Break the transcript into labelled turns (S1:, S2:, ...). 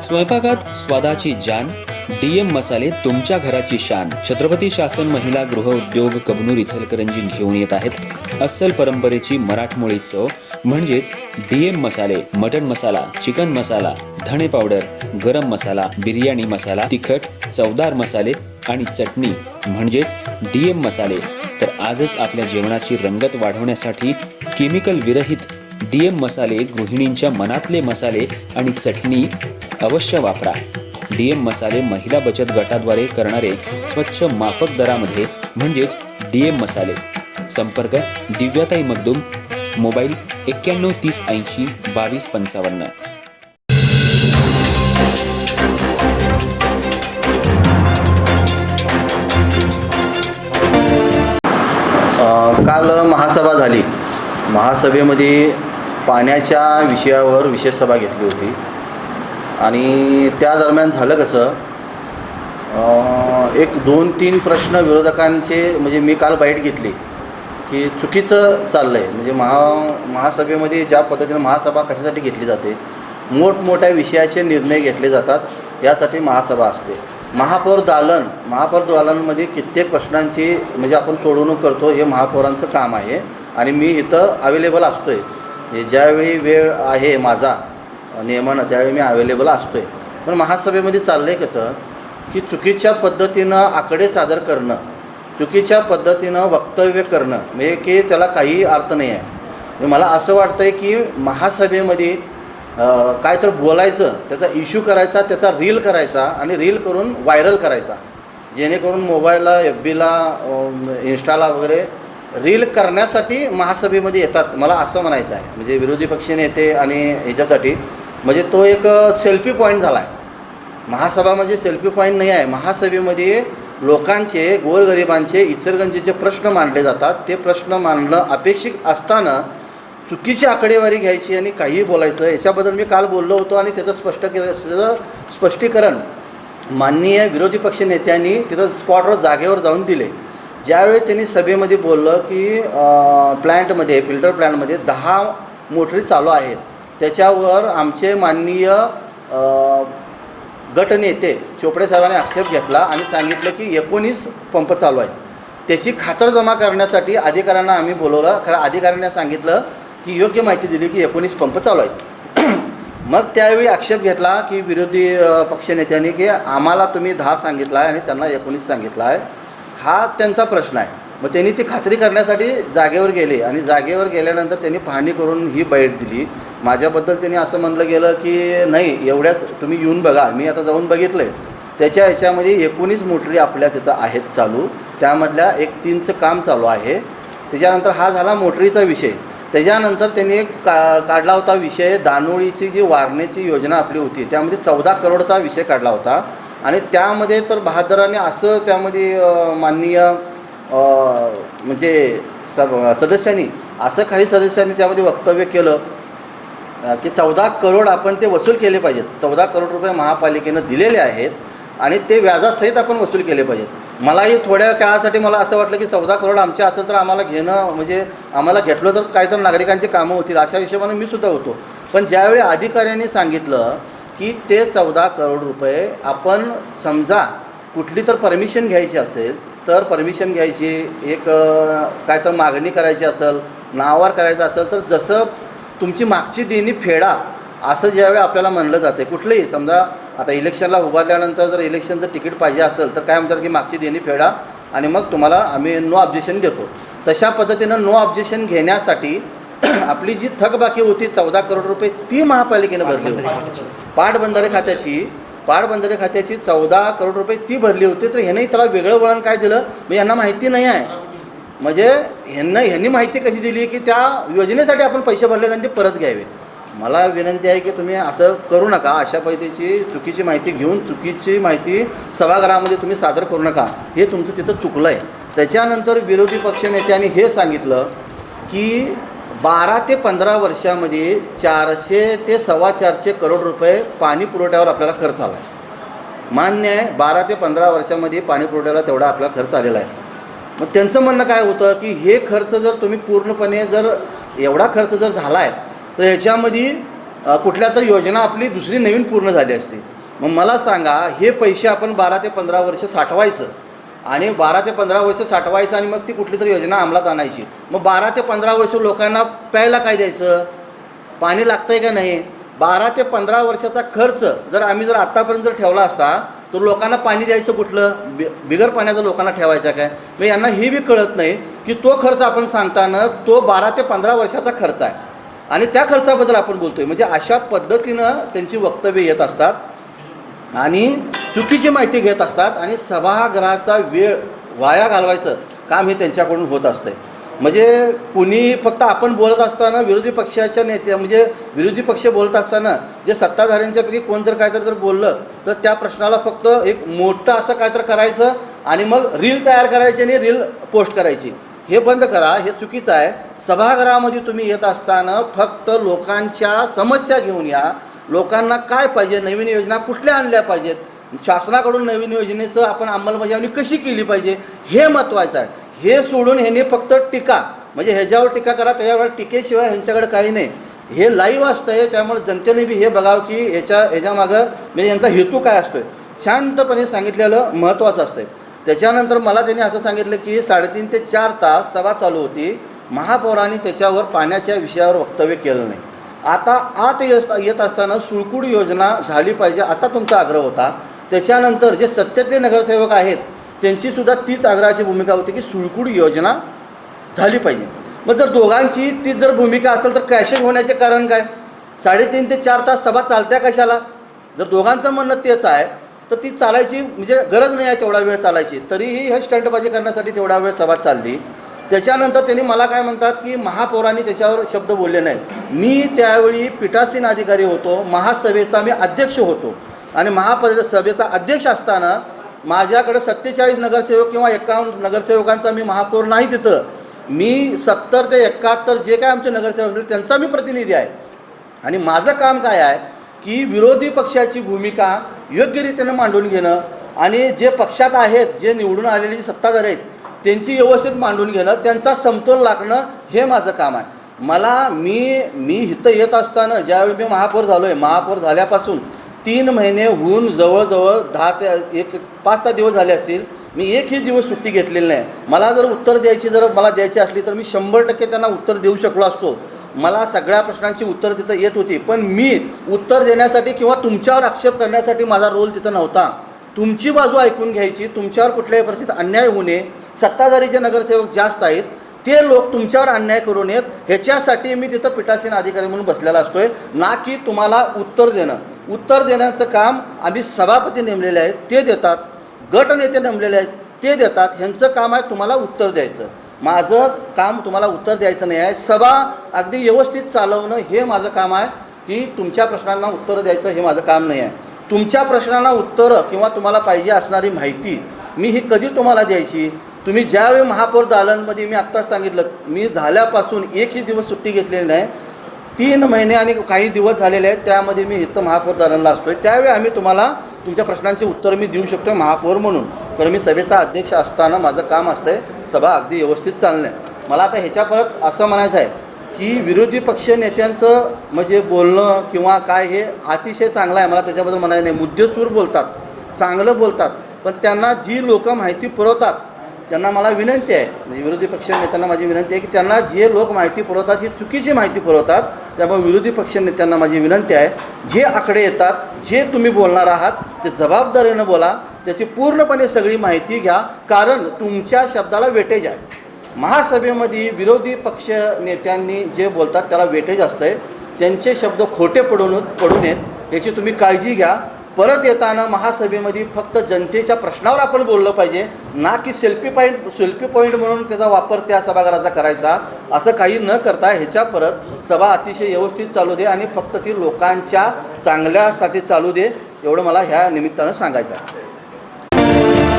S1: स्वयंपाकात स्वादाची जान, डीएम मसाले तुमच्या घराची शान. छत्रपती शासन महिला गृह उद्योग कबनूर इचलकरंजी घेऊन येत आहेत अस्सल परंपरेची मराठमोळी चव म्हणजेच डीएम मसाले. मटन मसाला, चिकन मसाला, धणे पावडर, गरम मसाला, बिर्याणी मसाला, तिखट चवदार मसाले आणि चटणी म्हणजेच डीएम मसाले. तर आजच आपल्या जेवणाची रंगत वाढवण्यासाठी केमिकल विरहित डीएम मसाले, गृहिणींच्या मनातले मसाले आणि चटणी अवश्य वापरा. डीएम मसाले महिला बचत गटाद्वारे करणारे स्वच्छ माफक दरामध्ये म्हणजेच डीएम मसाले. संपर्क दिव्याताई मगदूम, मोबाईल 91 30 80 22 55.
S2: काल महासभा झाली. महासभेमध्ये पाण्याच्या विषयावर विशेष सभा घेतली होती आणि त्या दरम्यान झालं कसं, एक 2-3 प्रश्न विरोधकांचे म्हणजे मी काल बाईट घेतली की चुकीचं चाललं आहे. म्हणजे महासभेमध्ये ज्या पद्धतीने महासभा कशासाठी घेतली जाते, मोठमोठ्या विषयाचे निर्णय घेतले जातात, यासाठी महासभा असते. महापौर दालनमध्ये कित्येक प्रश्नांची म्हणजे आपण सोडवणूक करतो, हे महापौरांचं काम आहे आणि मी इथं अवेलेबल असतो आहे. ज्यावेळी वेळ आहे माझा नियमानं त्यावेळी मी अवेलेबल असतो आहे. पण महासभेमध्ये चाललं आहे कसं की चुकीच्या पद्धतीनं आकडे सादर करणं, चुकीच्या पद्धतीनं वक्तव्य करणं, म्हणजे की त्याला काही अर्थ नाही आहे. मला असं वाटतं आहे की महासभेमध्ये काय तर बोलायचं, त्याचा इश्यू करायचा, त्याचा रील करायचा आणि रील करून व्हायरल करायचा, जेणेकरून मोबाईलला, FBला, इन्स्टाला वगैरे रील करण्यासाठी महासभेमध्ये येतात. मला असं म्हणायचं आहे, म्हणजे विरोधी पक्ष नेते आणि ह्याच्यासाठी म्हणजे तो एक सेल्फी पॉईंट झाला आहे. महासभा म्हणजे सेल्फी पॉईंट नाही आहे. महासभेमध्ये लोकांचे, गोरगरिबांचे, इचलकरंजीचे प्रश्न मांडले जातात. ते प्रश्न मांडणं अपेक्षित असताना चुकीची आकडेवारी घ्यायची आणि काहीही बोलायचं, याच्याबद्दल मी काल बोललो होतो आणि त्याचं स्पष्टीकरण माननीय विरोधी पक्ष नेत्यांनी तिथं स्पॉटवर जागेवर जाऊन दिले. ज्यावेळी त्यांनी सभेमध्ये बोललं की प्लॅन्टमध्ये, फिल्टर प्लॅन्टमध्ये 10 मोटरी चालू आहेत, त्याच्यावर आमचे माननीय गटनेते चोपडे साहेबांनी आक्षेप घेतला आणि सांगितलं की 19 पंप चालू आहेत. त्याची खातरजमा करण्यासाठी अधिकाऱ्यांना आम्ही बोलवलं. खरं अधिकाऱ्यांनी सांगितलं की योग्य माहिती दिली की 19 पंप चालू आहेत. मग त्यावेळी आक्षेप घेतला की विरोधी पक्षनेत्यांनी की आम्हाला तुम्ही 10 सांगितला आहे आणि त्यांना 19 सांगितला आहे. हा त्यांचा प्रश्न आहे. मग त्यांनी ती खात्री करण्यासाठी जागेवर गेले आणि जागेवर गेल्यानंतर त्यांनी पाहणी करून ही बाईट दिली. माझ्याबद्दल त्यांनी असं म्हणलं गेलं की नाही, एवढ्याच तुम्ही येऊन बघा. मी आता जाऊन बघितलं आहे. त्याच्या ह्याच्यामध्ये 19 मोटरी आपल्या तिथं आहेत चालू, त्यामधल्या 3चं काम चालू आहे. त्याच्यानंतर हा झाला मोटरीचा विषय. त्याच्यानंतर त्यांनी काढला होता विषय दानोळीची जी वारण्याची योजना आपली होती, त्यामध्ये 14 करोडचा विषय काढला होता आणि त्यामध्ये तर बहादराने असं त्यामध्ये माननीय म्हणजे सदस्यांनी काही सदस्यांनी त्यामध्ये वक्तव्य केलं की 14 करोड आपण ते वसूल केले पाहिजेत. 14 करोड रुपये महापालिकेनं दिलेले आहेत आणि ते व्याजासहित आपण वसूल केले पाहिजेत. मलाही थोड्या काळासाठी मला असं वाटलं की 14 करोड आमचे असेल तर आम्हाला घेणं, म्हणजे आम्हाला घेतलं तर काय तर नागरिकांची कामं होतील अशा हिशोबाने मी सुद्धा होतो. पण ज्यावेळी अधिकाऱ्यांनी सांगितलं की ते 14 करोड रुपये आपण समजा कुठली तर परमिशन घ्यायची असेल तर परमिशन घ्यायची, एक काय तर मागणी करायची असेल, नावावर करायचं असेल तर जसं तुमची मागची देणी फेडा असं ज्यावेळी आपल्याला म्हणलं जाते, कुठलंही समजा आता इलेक्शनला उभारल्यानंतर जर इलेक्शनचं तिकीट पाहिजे असेल तर काय म्हणतात की मागची देणी फेडा आणि मग तुम्हाला आम्ही नो ऑब्जेक्शन देतो. तशा पद्धतीनं नो ऑब्जेक्शन घेण्यासाठी आपली जी थकबाकी होती 14 करोड रुपये ती महापालिकेनं भरली होती. पाटबंधारे खात्याची 14 करोड रुपये ती भरली होती. तर ह्याने त्याला वेगळं वळण काय दिलं, म्हणजे यांना माहिती नाही आहे. म्हणजे ह्यांनी माहिती कशी दिली की त्या योजनेसाठी आपण पैसे भरले आणि ते परत घ्यावे. मला विनंती आहे की तुम्ही असं करू नका. अशा पद्धतीची चुकीची माहिती घेऊन चुकीची माहिती सभागृहामध्ये तुम्ही सादर करू नका. हे तुमचं तिथं चुकलं आहे. त्याच्यानंतर विरोधी पक्षनेत्यांनी हे सांगितलं की 12 ते 15 वर्षामध्ये 400 ते 425 करोड रुपये पाणी पुरवठ्यावर आपल्याला खर्च आला आहे. मान्य आहे, 12 ते 15 वर्षामध्ये पाणी पुरवठ्याला तेवढा आपला खर्च आलेला आहे. मग त्यांचं म्हणणं काय होतं की हे खर्च जर तुम्ही पूर्णपणे जर एवढा खर्च जर झाला आहे तर ह्याच्यामध्ये कुठल्या तरी योजना आपली दुसरी नवीन पूर्ण झाली असती. मग मला सांगा, हे पैसे आपण 12 ते 15 वर्ष साठवायचं आणि 12 ते 15 वर्ष साठवायचं आणि मग ती कुठली तरी योजना अंमलात आणायची. मग 12 ते 15 वर्ष लोकांना प्यायला काय द्यायचं? पाणी लागतंय का नाही? 12 ते 15 वर्षाचा खर्च जर आम्ही आत्तापर्यंत ठेवला असता तर लोकांना पाणी द्यायचं कुठलं? बिगर पाण्याचं लोकांना ठेवायचं काय? मग यांना हे बी कळत नाही की तो खर्च आपण सांगताना तो 12 ते 15 वर्षाचा खर्च आहे आणि त्या खर्चाबद्दल आपण बोलतो आहे. म्हणजे अशा पद्धतीनं त्यांची वक्तव्य येत असतात आणि चुकीची माहिती घेत असतात आणि सभागृहाचा वेळ वाया घालवायचं काम हे त्यांच्याकडून होत असतं. म्हणजे कुणी फक्त आपण बोलत असताना विरोधी पक्षाच्या नेत्या म्हणजे विरोधी पक्ष बोलत असताना जे सत्ताधाऱ्यांच्यापैकी कोण जर काहीतरी जर बोललं तर त्या प्रश्नाला फक्त एक मोठं असं काहीतरी करायचं आणि मग रील तयार करायची आणि रील पोस्ट करायची. हे बंद करा, हे चुकीचं आहे. सभागृहामध्ये तुम्ही येत असताना फक्त लोकांच्या समस्या घेऊन या. लोकांना काय पाहिजे, नवीन योजना कुठल्या आणल्या पाहिजेत, शासनाकडून नवीन योजनेचं आपण अंमलबजावणी कशी केली पाहिजे हे महत्त्वाचं आहे. हे सोडून ह्याने फक्त टीका म्हणजे ह्याच्यावर टीका करा, त्याच्यावर टीकेशिवाय ह्यांच्याकडे काही नाही. हे लाईव्ह असतं आहे, त्यामुळे जनतेने बी हे बघावं की ह्याच्यामागं म्हणजे यांचा हेतू काय असतो आहे. शांतपणे सांगितलेलं महत्त्वाचं असतं आहे. त्याच्यानंतर मला त्यांनी असं सांगितलं की 3.5 ते 4 तास सभा चालू होती. महापौरांनी त्याच्यावर पाण्याच्या विषयावर वक्तव्य केलं नाही. आता आत येत असताना सुळकुड योजना झाली पाहिजे असा तुमचा आग्रह होता. त्याच्यानंतर जे सत्तेतले नगरसेवक आहेत त्यांचीसुद्धा तीच आग्रहाची भूमिका होती की सुळकुड योजना झाली पाहिजे. मग जर दोघांची तीच जर भूमिका असेल तर क्रॅशिंग होण्याचे कारण काय? 3.5 ते 4 तास सभा चालत्या कशाला? जर दोघांचं म्हणणं तेच आहे तर ती चालायची म्हणजे गरज नाही आहे तेवढा वेळ चालायची. तरीही हे स्टंटबाजी करण्यासाठी तेवढा वेळ सभा चालली. त्याच्यानंतर त्यांनी मला काय म्हणतात की महापौरांनी त्याच्यावर शब्द बोलले नाहीत. मी त्यावेळी पीठासीन अधिकारी होतो, महासभेचा मी अध्यक्ष होतो आणि महासभेचा अध्यक्ष असताना माझ्याकडे 47 नगरसेवक किंवा 51 नगरसेवकांचा मी महापौर नाही. तिथं मी 70 ते 71 जे काय आमचे नगरसेवक असतील त्यांचा मी प्रतिनिधी आहे आणि माझं काम काय आहे की विरोधी पक्षाची भूमिका योग्यरीतीनं मांडून घेणं आणि जे पक्षात आहेत, जे निवडून आलेली सत्ताधारी आहेत त्यांची व्यवस्थित मांडून घेणं, त्यांचा समतोल राखणं हे माझं काम आहे. मी इथं येत असताना ज्यावेळी मी महापौर झालो आहे, महापौर झाल्यापासून 3 महिने होऊन जवळजवळ 5-6 दिवस झाले असतील, मी एकही दिवस सुट्टी घेतलेली नाही. मला जर उत्तर मला द्यायची असली तर मी 100% त्यांना उत्तर देऊ शकलो असतो. मला सगळ्या प्रश्नांची उत्तर तिथं येत होती. पण मी उत्तर देण्यासाठी किंवा तुमच्यावर आक्षेप करण्यासाठी माझा रोल तिथं नव्हता. तुमची बाजू ऐकून घ्यायची, तुमच्यावर कुठल्याही परिस्थितीत अन्याय होऊ नये. सत्ताधारीचे नगरसेवक जास्त आहेत, ते लोक तुमच्यावर अन्याय करू नयेत ह्याच्यासाठी मी तिथं पीठासीन अधिकारी म्हणून बसलेला असतो आहे, ना की तुम्हाला उत्तर देणं. उत्तर देण्याचं काम आम्ही सभापती नेमलेले आहेत ते देतात, गटनेते नेमलेले आहेत ते देतात. ह्यांचं काम आहे तुम्हाला उत्तर द्यायचं. माझं काम तुम्हाला उत्तर द्यायचं नाही आहे. सभा अगदी व्यवस्थित चालवणं हे माझं काम आहे की तुमच्या प्रश्नांना उत्तरं द्यायचं हे माझं काम नाही आहे. तुमच्या प्रश्नांना उत्तरं किंवा तुम्हाला पाहिजे असणारी माहिती मी ही कधी तुम्हाला द्यायची? तुम्ही ज्यावेळी महापौर दालनमध्ये मी आत्ताच सांगितलं, मी झाल्यापासून एकही दिवस सुट्टी घेतलेली नाही. 3 महिने आणि काही दिवस झालेले आहेत त्यामध्ये मी इथं महापौर दालनला असतो आहे. त्यावेळी आम्ही तुम्हाला तुमच्या प्रश्नांची उत्तरं मी देऊ शकतो महापौर म्हणून. कारण मी सभेचा अध्यक्ष असताना माझं काम असतं आहे सभा अगदी व्यवस्थित चालणं. मला आता ह्याच्या परत असं म्हणायचं आहे की विरोधी पक्ष नेत्यांचं म्हणजे बोलणं किंवा काय हे अतिशय चांगलं आहे, मला त्याच्याबद्दल म्हणायचं नाही. मुद्देसूद बोलतात, चांगलं बोलतात, पण त्यांना जी लोक माहिती पुरवतात त्यांना मला विनंती आहे, म्हणजे विरोधी पक्ष नेत्यांना माझी विनंती आहे की त्यांना जे लोक माहिती पुरवतात ही चुकीची माहिती पुरवतात. त्यामुळे विरोधी पक्ष नेत्यांना माझी विनंती आहे, जे आकडे येतात, जे तुम्ही बोलणार आहात ते जबाबदारीनं बोला, त्याची पूर्णपणे सगळी माहिती घ्या. कारण तुमच्या शब्दाला वेटेज आहे. महासभेमध्ये विरोधी पक्ष नेत्यांनी जे बोलतात त्याला वेटेज असतं आहे. त्यांचे शब्द खोटे पडू नयेत याची तुम्ही काळजी घ्या. परत येताना महासभेमध्ये फक्त जनतेच्या प्रश्नावर आपण बोललं पाहिजे, ना की सेल्फी पॉईंट म्हणून त्याचा वापर त्या सभागृहाचा करायचा. असं काही न करता ह्याच्या परत सभा अतिशय व्यवस्थित चालू दे आणि फक्त ती लोकांच्या चांगल्यासाठी चालू दे, एवढं मला ह्या निमित्तानं सांगायचं आहे.